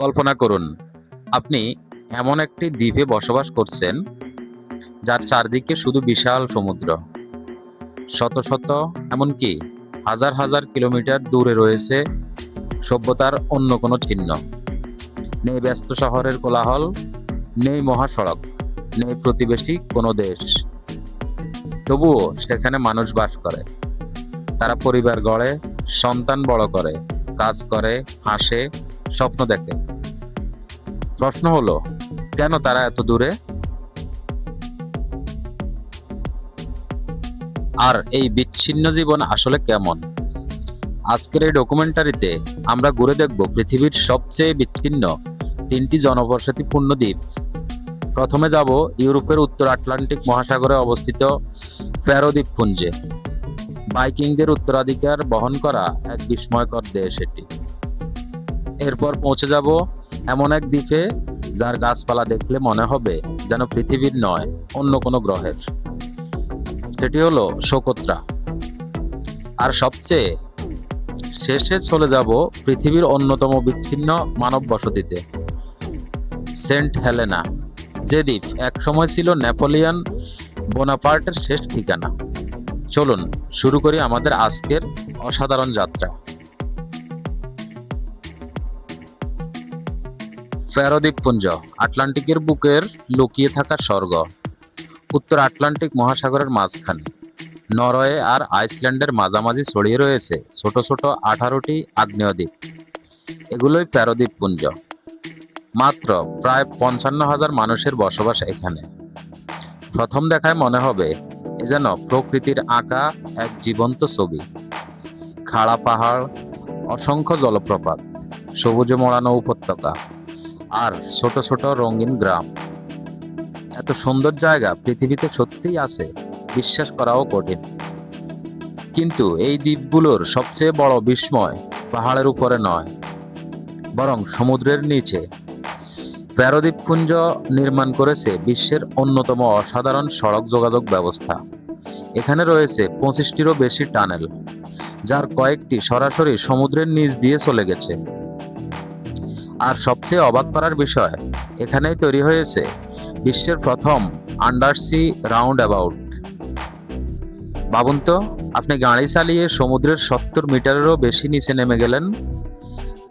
কল্পনা করুন, আপনি এমন একটি দ্বীপে বসবাস করছেন যার চারদিকে শুধু বিশাল সমুদ্র। শত শত, এমনকি হাজার হাজার কিলোমিটার দূরে রয়েছে সভ্যতার অন্য কোনো চিহ্ন। নেই ব্যস্ত শহরের কোলাহল, নেই মহাসড়ক, নেই প্রতিবেশী কোনো দেশ। তবুও সেখানে মানুষ বাস করে। তারা পরিবার গড়ে, সন্তান বড় করে, কাজ করে, হাসে, স্বপ্ন দেখে। প্রশ্ন হলো, কেন তারা এত দূরে? আর এই বিচ্ছিন্ন জীবন আসলে কেমন? আজকের এই ডকুমেন্টারিতে আমরা ঘুরে দেখব পৃথিবীর সবচেয়ে বিচ্ছিন্ন তিনটি জনবসতিপূর্ণ দ্বীপ। প্রথমে যাব ইউরোপের উত্তর আটলান্টিক মহাসাগরে অবস্থিত ফ্যারো দ্বীপপুঞ্জে। ভাইকিংদের উত্তরাধিকার বহন করা এক বিস্ময়কর দেশ এটি। এরপর পৌঁছে যাব এমন এক দ্বীপে যার গাছপালা দেখলে মনে হবে যেন পৃথিবীর নয়, অন্য কোনো গ্রহের। সেটি হলো সোকোত্রা। আর সবচেয়ে শেষে চলে যাব পৃথিবীর অন্যতম বিচ্ছিন্ন মানব বসতিতে, সেন্ট হেলেনা, যে দ্বীপ একসময় ছিল নেপোলিয়ন বোনাপার্টের শেষ ঠিকানা। চলুন শুরু করি আমাদের আজকের অসাধারণ যাত্রা। ফ্যারো দ্বীপপুঞ্জ, আটলান্টিকের বুকের লুকিয়ে থাকা স্বর্গ। উত্তর আটলান্টিক মহাসাগরের মাঝখানে, নরওয়ে আর আইসল্যান্ডের মাঝামাঝি ছড়িয়ে রয়েছে ছোট ছোট 18টি আগ্নেয় দ্বীপ। এগুলোই ফ্যারো দ্বীপপুঞ্জ। মাত্র প্রায় 55,000 মানুষের বসবাস এখানে। প্রথম দেখায় মনে হবে এ যেন প্রকৃতির আঁকা এক জীবন্ত ছবি। খাড়া পাহাড়, অসংখ্য জলপ্রপাত, সবুজে মোড়ানো উপত্যকা আর ছোট ছোট রঙিন গ্রাম। এত সুন্দর জায়গা পৃথিবীতে সত্যিই আছে, বিশ্বাস করাও কঠিন। কিন্তু এই দ্বীপগুলোর সবচেয়ে বড় বিস্ময় পাহাড়ের উপরে নয়, বরং সমুদ্রের নিচে। ফ্যারো দ্বীপপুঞ্জ নির্মাণ করেছে বিশ্বের অন্যতম অসাধারণ সড়ক যোগাযোগ ব্যবস্থা। এখানে রয়েছে 25টিরও বেশি টানেল, যার কয়েকটি সরাসরি সমুদ্রের নিচ দিয়ে চলে গেছে। আর সবচেয়ে অবাক করার বিষয়, এখানেই তৈরি হয়েছে বিশ্বের প্রথম আন্ডারসি রাউন্ড অ্যাবাউট। ভাবুন তো, আপনি গাড়ি চালিয়ে সমুদ্রের 70 মিটারেরও বেশি নিচে নেমে গেলেন,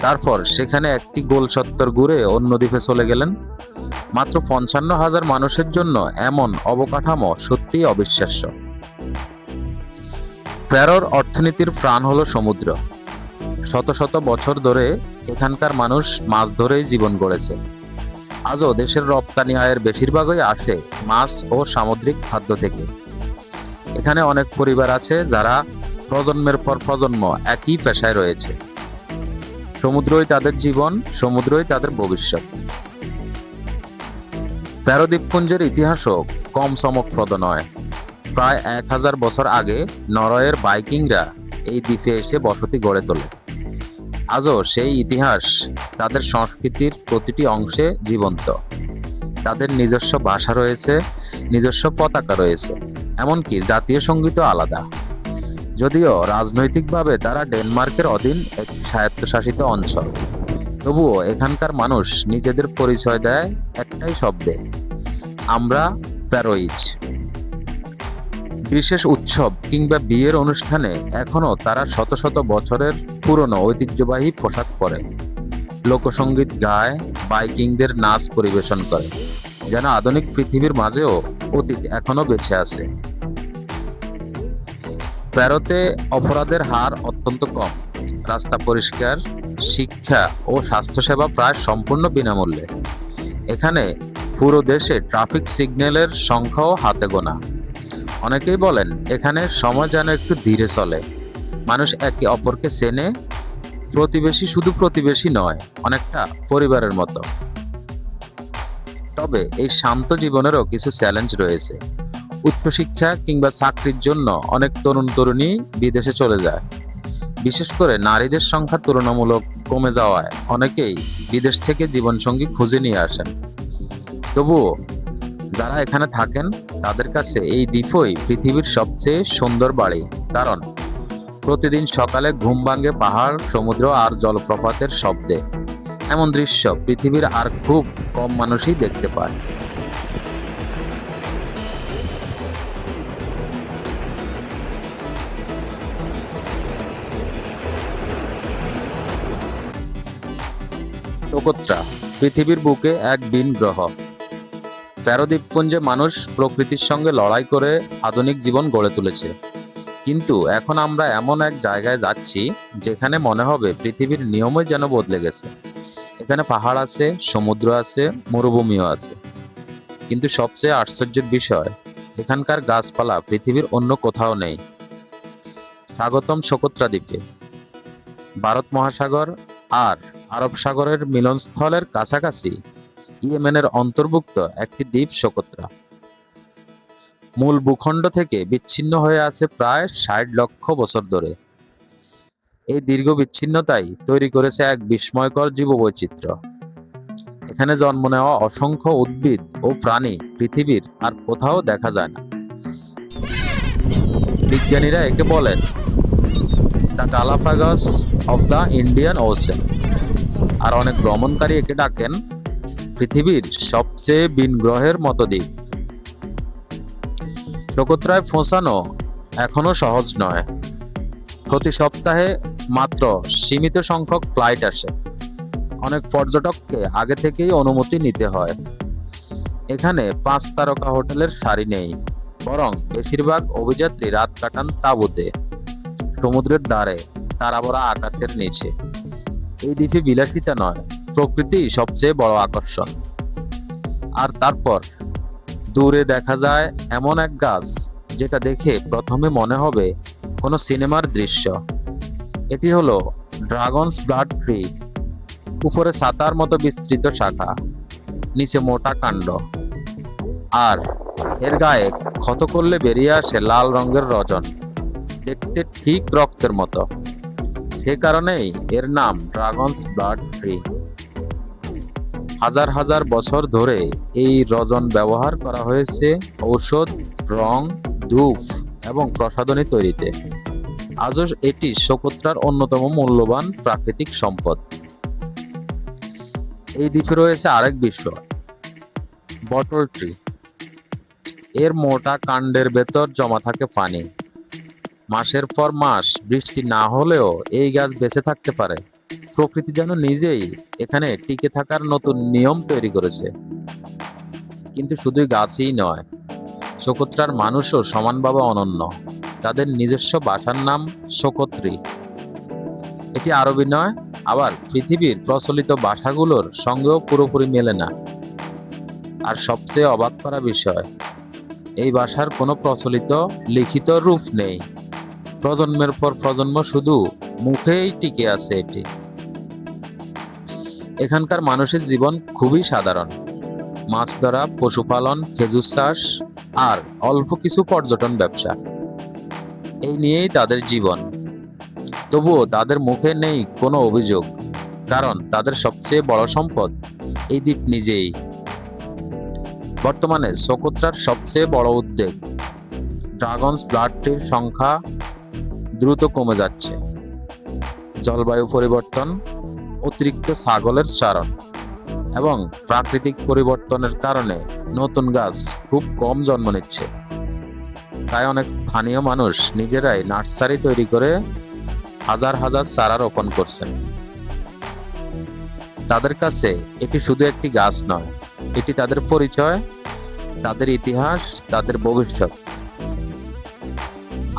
তারপর সেখানে একটি গোল চত্বর ঘুরে অন্য দ্বীপে চলে গেলেন। মাত্র 55,000 মানুষের জন্য এমন অবকাঠামো সত্যিই অবিশ্বাস্য। ফ্যারোর অর্থনীতির প্রাণ হলো সমুদ্র। শত শত বছর ধরে এখানকার মানুষ মাছ ধরেই জীবন গড়েছে। আজও দেশের রপ্তানি আয়ের বেশিরভাগই আসে মাছ ও সামুদ্রিক খাদ্য থেকে। এখানে অনেক পরিবার আছে যারা প্রজন্মের পর প্রজন্ম একই পেশায় রয়েছে। সমুদ্রই তাদের জীবন, সমুদ্রই তাদের ভবিষ্যৎ। ফ্যারো দ্বীপপুঞ্জের ইতিহাসও কম চমকপ্রদ নয়। প্রায় 1000 বছর আগে নরওয়ের ভাইকিংরা এই দ্বীপে এসে বসতি গড়ে তোলে। আজও সেই ইতিহাস তাদের সংস্কৃতির প্রতিটি অংশে জীবন্ত। তাদের নিজস্ব ভাষা রয়েছে, নিজস্ব পতাকা রয়েছে, এমনকি জাতীয় সঙ্গীতও আলাদা। যদিও রাজনৈতিকভাবে তারা ডেনমার্কের অধীন এক স্বায়ত্তশাসিত অঞ্চল, তবুও এখানকার মানুষ নিজেদের পরিচয় দেয় একটাই শব্দে, আমরা ফ্যারোইজ। বিশেষ উৎসব কিংবা বিয়ের অনুষ্ঠানে এখনো তারা শত শত বছরের পুরনো ঐতিহ্যবাহী পোশাক পরে, লোকসঙ্গীত গায়, ভাইকিংদের নাচ পরিবেশন করে, যেন আধুনিক পৃথিবীর মাঝেও অতীত এখনো বেঁচে আছে। ফ্যারোতে অপরাধের হার অত্যন্ত কম, রাস্তা পরিষ্কার, শিক্ষা ও স্বাস্থ্যসেবা প্রায় সম্পূর্ণ বিনামূল্যে। এখানে পুরো দেশে ট্রাফিক সিগন্যালের সংখ্যাও হাতে গোনা। অনেকেই বলেন এখানে সময় যেন একটু ধীরে চলে, মানুষ একে অপরকে চেনে, প্রতিবেশী শুধু প্রতিবেশী নয়, অনেকটা পরিবারের মতো। তবে এই শান্ত জীবনেরও কিছু চ্যালেঞ্জ রয়েছে। উচ্চশিক্ষা কিংবা চাকরির জন্য অনেক তরুণ তরুণী বিদেশে চলে যায়। বিশেষ করে নারীদের সংখ্যা তুলনামূলক কমে যাওয়ায় অনেকেই বিদেশ থেকে জীবনসঙ্গী খুঁজে নিয়ে আসেন। তবুও যারা এখানে থাকেন তাদের কাছে এই দ্বীপই পৃথিবীর সবচেয়ে সুন্দর বাড়ি। কারণ প্রতিদিন সকালে ঘুম ভাঙে পাহাড়, সমুদ্র আর জলপ্রপাতের শব্দে। এমন দৃশ্য পৃথিবীর আর খুব কম মানুষই দেখতে পায়। সোকোত্রা পৃথিবীর বুকে এক ভিন গ্রহ। 13 দ্বীপপুঞ্জে মানুষ প্রকৃতির সঙ্গে লড়াই করে আধুনিক জীবন গড়ে তুলেছে। কিন্তু এখন আমরা এমন এক জায়গায় যাচ্ছি যেখানে মনে হবে পৃথিবীর নিয়মই যেন বদলে গেছে। এখানে পাহাড় আছে, সমুদ্র আছে, মরুভূমিও আছে। কিন্তু সবচেয়ে আশ্চর্যের বিষয়, এখানকার গাছপালা পৃথিবীর অন্য কোথাও নেই। স্বাগতম সোকোত্রা দ্বীপে। ভারত মহাসাগর আর আরব সাগরের মিলনস্থলের কাছাকাছি ইয়েমেনের অন্তর্ভুক্ত একটি দ্বীপ সোকোত্রা। মূল ভূখণ্ড থেকে বিচ্ছিন্ন হয়ে আছে প্রায় 60 লক্ষ বছর ধরে। এই দীর্ঘ বিচ্ছিন্নতাই তৈরি করেছে এক বিস্ময়কর জীববৈচিত্র্য। এখানে জন্ম নেওয়া অসংখ্য উদ্ভিদ ও প্রাণী পৃথিবীর আর কোথাও দেখা যায় না। বিজ্ঞানীরা একে বলেন the Galapagos of the Indian ocean, আর অনেক ভ্রমণকারী একে ডাকেন পৃথিবীর সবচেয়ে ভিন গ্রহের মতো দ্বীপ। সোকোত্রায় পৌঁছানো এখনো সহজ নয়। প্রতি সপ্তাহে মাত্র সীমিত সংখ্যক ফ্লাইট আসে। অনেক পর্যটককে আগে থেকেই অনুমতি নিতে হয়। এখানে 5 তারকা হোটেলের সারি নেই, বরং বেশিরভাগ অভিযাত্রী রাত কাটান তাঁবুতে, সমুদ্রের ধারে, তারাভরা আকাশের নিচে। এই দ্বীপে বিলাসিতা নয়, প্রকৃতি সবচেয়ে বড় আকর্ষণ। আর তারপর দূরে দেখা যায় এমন এক গাছ যেটা দেখে প্রথমে মনে হবে কোনো সিনেমার দৃশ্য। এটি হলো ড্রাগনস ব্লাড ট্রি। উপরে ছাতার মতো বিস্তৃত শাখা, নিচে মোটা কাণ্ড, আর এর গায়ে ক্ষত করলে বেরিয়ে আসে লাল রঙের রজন, দেখতে ঠিক রক্তের মতো। সে কারণেই এর নাম ড্রাগনস ব্লাড ট্রি। হাজার হাজার বছর ধরে এই রজন ব্যবহার করা হয়েছে ঔষধ, রং, ধূপ এবং প্রসাধনী তৈরিতে। আজও এটি সোকোত্রার অন্যতম মূল্যবান প্রাকৃতিক সম্পদ। এই দ্বীপে রয়েছে আরেক বিষয়, বটল ট্রি। এর মোটা কাণ্ডের ভেতর জমা থাকে পানি। মাসের পর মাস বৃষ্টি না হলেও এই গাছ বেঁচে থাকতে পারে। প্রকৃতি যেন নিজেই এখানে টিকে থাকার নতুন নিয়ম তৈরি করেছে। কিন্তু শুধুই গাছই নয়, সোকোত্রার মানুষও সমানভাবে অনন্য। তাদের নিজস্ব ভাষার নাম সোকোত্রি। এটি আরবি নয়, আবার পৃথিবীর প্রচলিত ভাষাগুলোর সঙ্গেও পুরোপুরি মেলে না। আর সবচেয়ে অবাক করা বিষয়, এই ভাষার কোনো প্রচলিত লিখিত রূপ নেই। প্রজন্মের পর প্রজন্ম শুধু মুখেই টিকে আছে এটি। এখানকার মানুষের জীবন খুবই সাধারণ। মাছ ধরা, পশুপালন, খেজুর চাষ আর অল্প কিছু পর্যটন ব্যবসা, এই নিয়েই তাদের জীবন। তবুও তাদের মুখে নেই কোনো অভিযোগ, কারণ তাদের সবচেয়ে বড় সম্পদ এই দ্বীপ নিজেই। বর্তমানে সোকোত্রার সবচেয়ে বড় উদ্বেগ, ড্রাগনস ব্লাড ট্রির সংখ্যা দ্রুত কমে যাচ্ছে। জলবায়ু পরিবর্তন, অতিরিক্ত ছাগলের চারণ এবং প্রাকৃতিক পরিবর্তনের কারণে নতুন গাছ খুব কম জন্ম নিচ্ছে। তাই অনেক স্থানীয় মানুষ নিজেরাই নার্সারি তৈরি করে হাজার হাজার চারা রোপণ করছেন। তাদের কাছে এটি শুধু একটি গাছ নয়, এটি তাদের পরিচয়, তাদের ইতিহাস, তাদের ভবিষ্যৎ।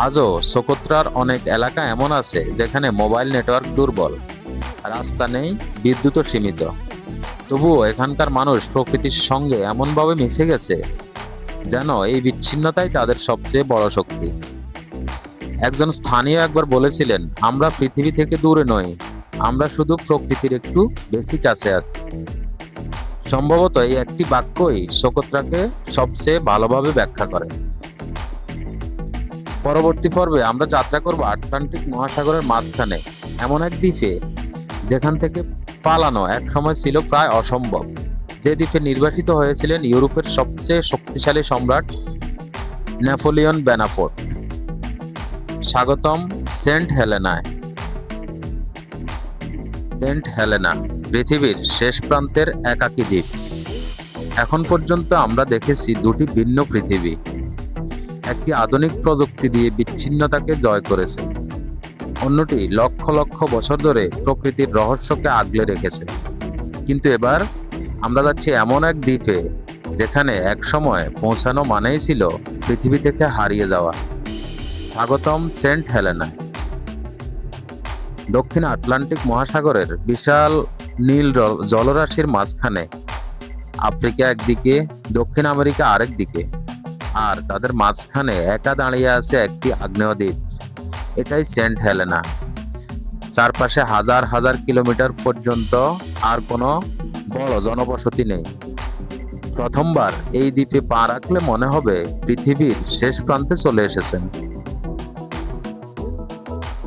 আজও সোকোত্রার অনেক এলাকা এমন আছে যেখানে মোবাইল নেটওয়ার্ক দুর্বল, রাস্তা নেই, বিদ্যুৎও সীমিত। তবুও এখানকার মানুষ প্রকৃতির সঙ্গে এমনভাবে মিশে গেছে যেন এই বিচ্ছিন্নতাই তাদের সবচেয়ে বড় শক্তি। একজন স্থানীয় একবার বলেছিলেন, আমরা পৃথিবী থেকে দূরে নই, আমরা শুধু প্রকৃতির একটু বেশি কাছে আছি। সম্ভবত এই একটি বাক্যই সোকোত্রাকে সবচেয়ে ভালোভাবে ব্যাখ্যা করে। পরবর্তী পর্বে আমরা যাত্রা করব আটলান্টিক মহাসাগরের মাঝখানে, এমন এক দ্বীপে যেখান থেকে পালানো একসময় ছিল প্রায় অসম্ভব। যে দ্বীপে নির্বাসিত হয়েছিলেন ইউরোপের সবচেয়ে শক্তিশালী সম্রাট নেপোলিয়ন বোনাপার্ট। স্বাগতম সেন্ট হেলেনায়। সেন্ট হেলেনা পৃথিবীর শেষ প্রান্তের একাকী দ্বীপ। এখন পর্যন্ত আমরা দেখেছি দুটি ভিন্ন পৃথিবী। একটি আধুনিক প্রযুক্তি দিয়ে বিচ্ছিন্নতাকে জয় করেছে, অন্যটি লক্ষ লক্ষ বছর ধরে প্রকৃতির রহস্যকে আগলে রেখেছে। কিন্তু এবার আমরা যাচ্ছি এমন এক দ্বীপে যেখানে একসময় পৌঁছানো মানেই ছিল পৃথিবী থেকে হারিয়ে যাওয়া। স্বাগতম সেন্ট হেলেনা। দক্ষিণ আটলান্টিক মহাসাগরের বিশাল নীল জলরাশির মাঝখানে আফ্রিকা একদিকে, দক্ষিণ আমেরিকা আরেক দিকে, আর তাদের মাঝখানে একা দাঁড়িয়ে আছে একটি আগ্নেয় দ্বীপ। এটাই সেন্ট হেলেনা। চারপাশে হাজার হাজার কিলোমিটার পর্যন্ত আর কোনো বড় জনবসতি নেই। প্রথমবার এই দ্বীপে পা রাখলে মনে হবে পৃথিবীর শেষ প্রান্তে চলে এসেছেন।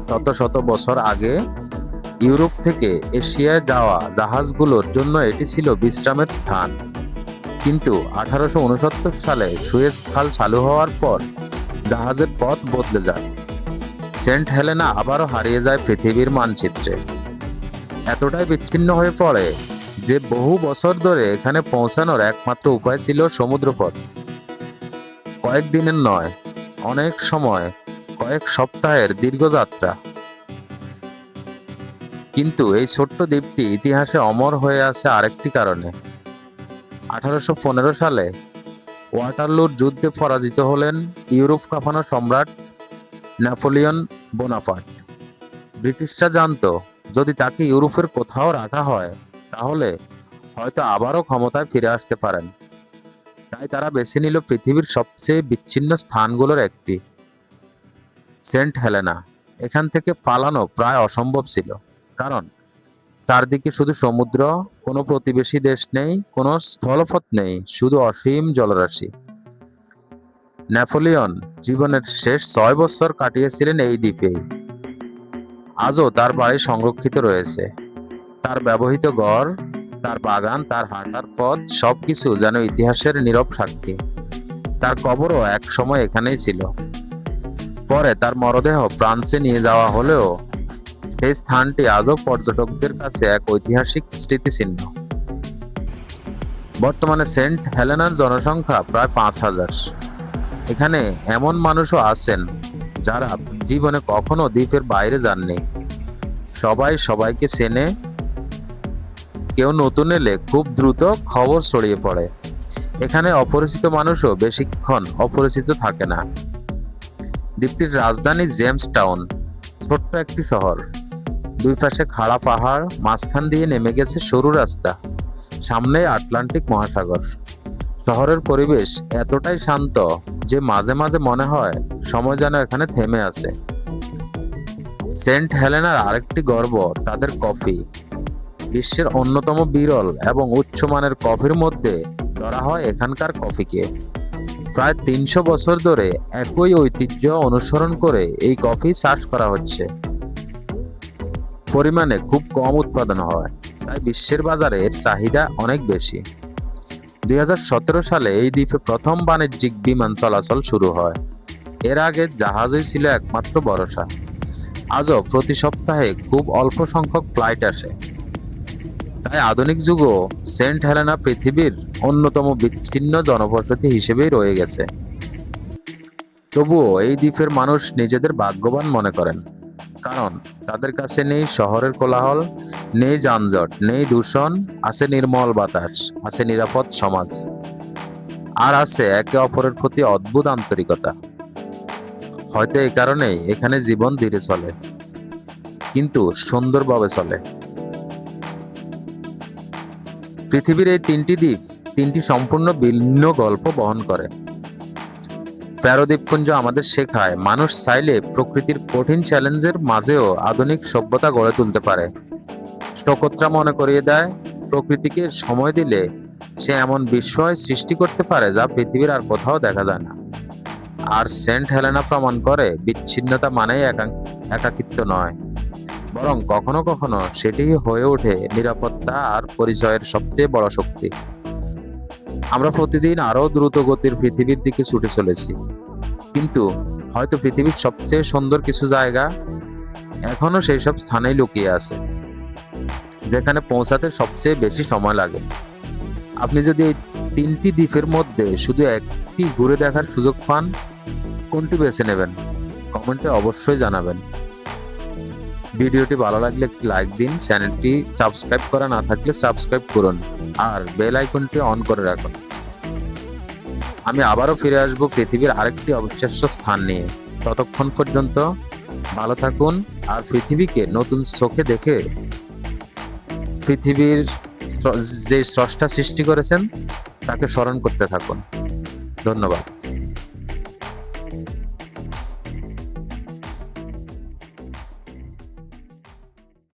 শত শত বছর আগে ইউরোপ থেকে এশিয়ায় যাওয়া জাহাজগুলোর জন্য এটি ছিল বিশ্রামের স্থান। কিন্তু 1869 সালে সুয়েজ খাল চালু হওয়ার পর জাহাজের পথ বদলে যায়। সেন্ট হেলেনা আবারও হারিয়ে যায় পৃথিবীর মানচিত্রে। এতটাই বিচ্ছিন্ন হয়ে পড়ে যে বহু বছর ধরে এখানে পৌঁছানোর একমাত্র উপায় ছিল সমুদ্রপথ। কয়েকদিনের নয়, অনেক সময় কয়েক সপ্তাহের দীর্ঘ যাত্রা। কিন্তু এই ছোট্ট দ্বীপটি ইতিহাসে অমর হয়ে আছে আরেকটি কারণে। 1815 সালে ওয়াটারলুর যুদ্ধে পরাজিত হলেন ইউরোপ কাঁপানো সম্রাট নেপোলিয়ন বোনাপার্ট। ব্রিটিশরা জানতো যদি তাকে ইউরোপের কোথাও রাখা হয় তাহলে হয়তো আবারও ক্ষমতায় ফিরে আসতে পারেন। তাই তারা বেছে নিল পৃথিবীর সবচেয়ে বিচ্ছিন্ন স্থানগুলোর একটি, সেন্ট হেলেনা। এখান থেকে পালানো প্রায় অসম্ভব ছিল, কারণ চারদিকে শুধু সমুদ্র, কোনো প্রতিবেশী দেশ নেই, কোনো স্থলপথ নেই, শুধু অসীম জলরাশি। নেপোলিয়ন জীবনের শেষ 6 বছর কাটিয়েছিলেন এই দ্বীপেই। আজও তার বাড়ি সংরক্ষিত রয়েছে। তার ব্যবহৃত ঘর, তার বাগান, তার হাঁটার পথ সবকিছু যেন ইতিহাসের নীরব সাক্ষী। তার কবরও এক সময় এখানেই ছিল। পরে তার মরদেহ ফ্রান্সে নিয়ে যাওয়া হলেও সেই স্থানটি আজও পর্যটকদের কাছে এক ঐতিহাসিক স্মৃতিচিহ্ন। বর্তমানে সেন্ট হেলেনার জনসংখ্যা প্রায় 5000। এখানে এমন মানুষও আছেন যারা জীবনে কখনো দ্বীপের বাইরে যাননি। সবাই সবাইকে চেনে। কেউ নতুন এলে খুব দ্রুত খবর ছড়িয়ে পড়ে। এখানে অপরিচিত মানুষও বেশিক্ষণ অপরিচিত থাকে না। দ্বীপটির রাজধানী জেমস টাউন, ছোট্ট একটি শহর। দুই পাশে খাড়া পাহাড়, মাঝখান দিয়ে নেমে গেছে সরু রাস্তা, সামনে আটলান্টিক মহাসাগর। শহরের পরিবেশ এতটাই শান্ত যে মাঝে মাঝে মনে হয় সময় যেন এখানে থেমে আছে। সেন্ট হেলেনার আরেকটি গর্ব তাদের কফি। বিশ্বের অন্যতম বিরল এবং উচ্চমানের কফির মধ্যে ধরা হয় এখানকার কফিকে। প্রায় 300 বছর ধরে একই ঐতিহ্য অনুসরণ করে এই কফি চাষ করা হচ্ছে। পরিমাণে খুব কম উৎপাদন হয়, তাই বিশ্বের বাজারে এর চাহিদা অনেক বেশি। 2017 সালে এই দ্বীপে প্রথম বাণিজ্যিক বিমান চলাচল শুরু হয়। এর আগে জাহাজই ছিল একমাত্র ভরসা। আজও প্রতি সপ্তাহে খুব অল্প সংখ্যক ফ্লাইট আসে। তাই আধুনিক যুগও সেন্ট হেলেনা পৃথিবীর অন্যতম বিচ্ছিন্ন জনবসতি হিসেবেই রয়ে গেছে। তবুও এই দ্বীপের মানুষ নিজেদের ভাগ্যবান মনে করেন, কারণ তাদের কাছে নেই শহরের কোলাহল, নেই যানজট, নেই দূষণ, আছে নির্মল বাতাস, আছে নিরাপদ সমাজ, আর আছে একে অপরের প্রতি অদ্ভুত আন্তরিকতা। হয়তো এই কারণেই এখানে জীবন ধীরে চলে, কিন্তু সুন্দরভাবে চলে। পৃথিবীর এই 3টি দ্বীপ 3টি সম্পূর্ণ ভিন্ন গল্প বহন করে। ফ্যারো দ্বীপপুঞ্জ আমাদের শেখায় মানুষ চাইলে প্রকৃতির কঠিন চ্যালেঞ্জের মাঝেও আধুনিক সভ্যতা গড়ে তুলতে পারে। সোকোত্রা মনে করিয়ে দেয় প্রকৃতিকে সময় দিলে সে এমন বিস্ময় সৃষ্টি করতে পারে যা পৃথিবীর আর কোথাও দেখা যায় না। আর সেন্ট হেলেনা প্রমাণ করে বিচ্ছিন্নতা মানেই একাকিত্ব নয়, বরং কখনো কখনো সেটি হয়ে ওঠে নিরাপত্তা আর পরিচয়ের সবচেয়ে বড় শক্তি। আমরা প্রতিদিন আরো দ্রুত গতির পৃথিবীর দিকে ছুটে চলেছি, কিন্তু হয়তো পৃথিবীর সবচেয়ে সুন্দর কিছু জায়গা এখনো সেই সব স্থানেই লুকিয়ে আছে, যেখানে পৌঁছাতে সবচেয়ে বেশি সময় লাগে। আপনি যদি এই 3টি দ্বীপের মধ্যে শুধু একটি ঘুরে দেখার সুযোগ পান, কোনটি বেছে নেবেন? কমেন্টে অবশ্যই জানাবেন। ভিডিওটি ভালো লাগলে একটি লাইক দিন, চ্যানেলটি সাবস্ক্রাইব করা না থাকলে সাবস্ক্রাইব করুন আর বেল আইকনটি অন করে রাখুন। আমি আবারও ফিরে আসব পৃথিবীর আরেকটি অবিশ্বাস্য স্থান নিয়ে। ততক্ষণ পর্যন্ত ভালো থাকুন আর পৃথিবীকে নতুন চোখে দেখে পৃথিবীর যে স্রষ্টা সৃষ্টি করেছেন তাকে স্মরণ করতে থাকুন। ধন্যবাদ।